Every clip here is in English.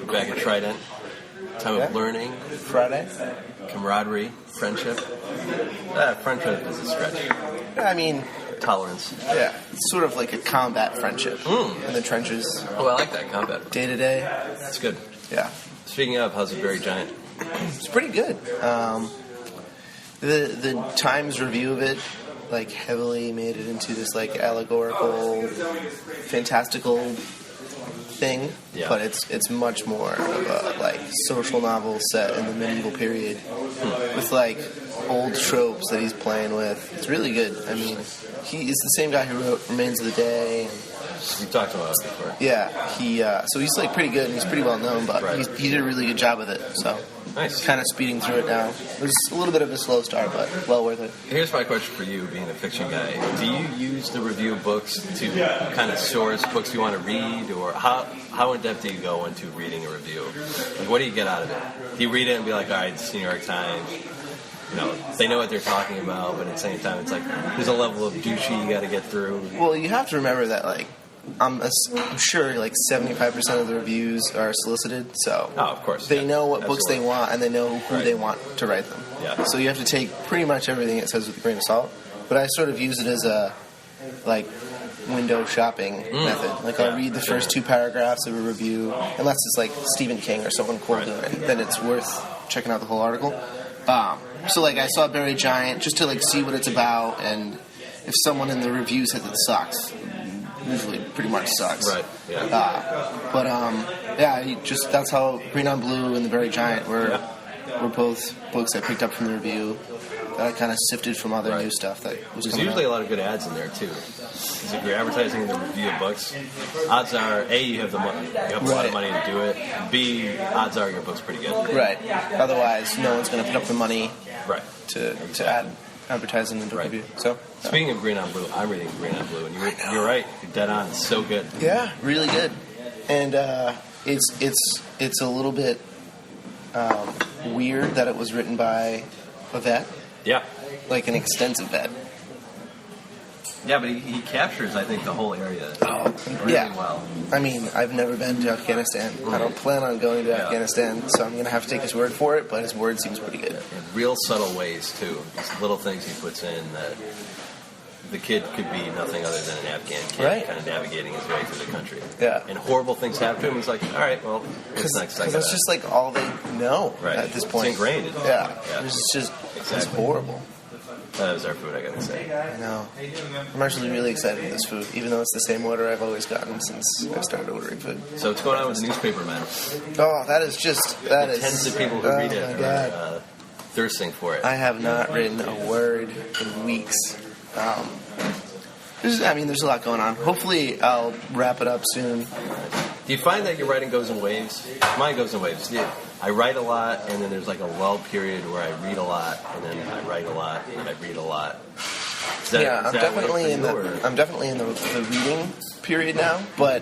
We're back at Trident. Time of learning. Friday. Camaraderie. Friendship. Friendship is a stretch. I mean... Tolerance. Yeah. It's sort of like a combat friendship. In the trenches. Oh, I like that, combat. Day to day. That's good. Yeah. Speaking of, how's the Very Giant? It's pretty good. The Times review of it, like, heavily made it into this, like, allegorical, fantastical thing. Yeah. But it's much more of a, like, social novel set in the medieval period with, like, old tropes that he's playing with. It's really good. I mean, he is the same guy who wrote Remains of the Day. We've talked about it before. Yeah, so he's, like, pretty good and he's pretty well known, but he did a really good job with it, so... Nice. Kind of speeding through it now. It was a little bit of a slow start, but well worth it. Here's my question for you, being a fiction guy. Do you use the review of books to kind of source books you want to read, or how in-depth do you go into reading a review? Like, what do you get out of it? Do you read it and be like, all right, it's New York Times, you know, they know what they're talking about, but at the same time, it's like, there's a level of douchey you got to get through. Well, you have to remember that, like, I'm sure like 75% of the reviews are solicited, so of course they know what books they want and they know who they want to write them. Yeah. So you have to take pretty much everything it says with a grain of salt. But I sort of use it as a like window shopping method. Like I'll read the first 2 paragraphs of a review, unless it's like Stephen King or someone cool doing it, then it's worth checking out the whole article. So like I saw Very Giant just to like see what it's about, and if someone in the review says it sucks. Usually pretty much sucks. Right, yeah. That's how Green on Blue and The Very Giant were both books I picked up from the review that I kind of sifted from other new stuff that was There's usually a lot of good ads in there, too. Because if you're advertising in the review of books, odds are, A, you have the money. You have a lot of money to do it. B, odds are your book's pretty good. Right. Otherwise, no one's going to put up the money to advertising in the review. So, speaking of Green on Blue, I'm reading Green on Blue, and you're right. You're dead on. It's so good. Yeah, really good. And it's a little bit weird that it was written by a vet. Yeah. Like an extensive vet. Yeah, but he captures, I think, the whole area really well. I mean, I've never been to Afghanistan. I don't plan on going to Afghanistan, so I'm going to have to take his word for it, but his word seems pretty good. In real subtle ways, too. These little things he puts in that the kid could be nothing other than an Afghan kid kind of navigating his way through the country. Yeah. And horrible things happen to him. He's like, all right, well, what's next? Because that's just like all they know at this point. It's ingrained. Yeah. It's horrible. That was our food, I gotta say. I know. I'm actually really excited for this food, even though it's the same order I've always gotten since I started ordering food. So what's going on with the Newspapermen? Oh, that is just... Tens of people who read it are thirsting for it. I have not written a word in weeks. There's a lot going on. Hopefully I'll wrap it up soon. Do you find that your writing goes in waves? Mine goes in waves. Yeah. I write a lot, and then there's like a lull period where I read a lot, and then I write a lot, and then I read a lot. I'm definitely in the reading period now, but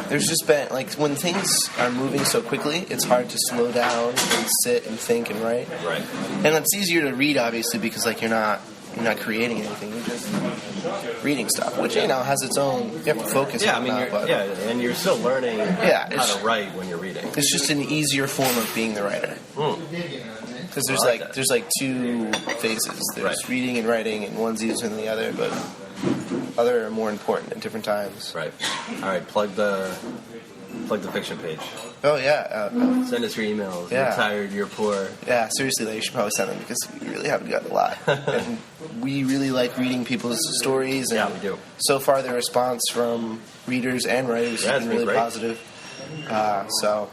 there's just been, like, when things are moving so quickly, it's hard to slow down and sit and think and write. Right. And it's easier to read, obviously, because, like, you're not creating anything, you're just reading stuff, which, has its own, you have to focus on that. And you're still learning how to write when you're reading. It's just an easier form of being the writer. Because there's like 2 phases. There's reading and writing, and one's easier than the other, but other are more important at different times. Right. All right, plug the fiction page. Oh, yeah. Send us your emails. Yeah. You're tired, you're poor. Yeah, seriously, you should probably send them, because we really haven't gotten a lot. And we really like reading people's stories. And we do. So far, the response from readers and writers has been really positive. I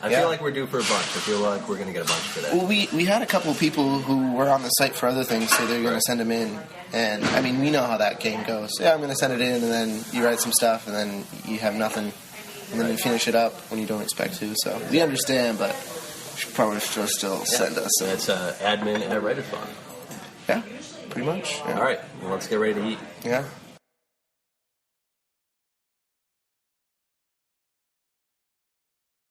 feel like we're due for a bunch. I feel like we're going to get a bunch today. Well, we had a couple of people who were on the site for other things, so they're going to send them in. And, I mean, we know how that game goes. Yeah, I'm going to send it in, and then you write some stuff, and then you have nothing. And then you finish it up when you don't expect to. So we understand, but you should probably still send us. That's admin at Writer's Block. Yeah, pretty much. Yeah. All right, well, let's get ready to eat. Yeah.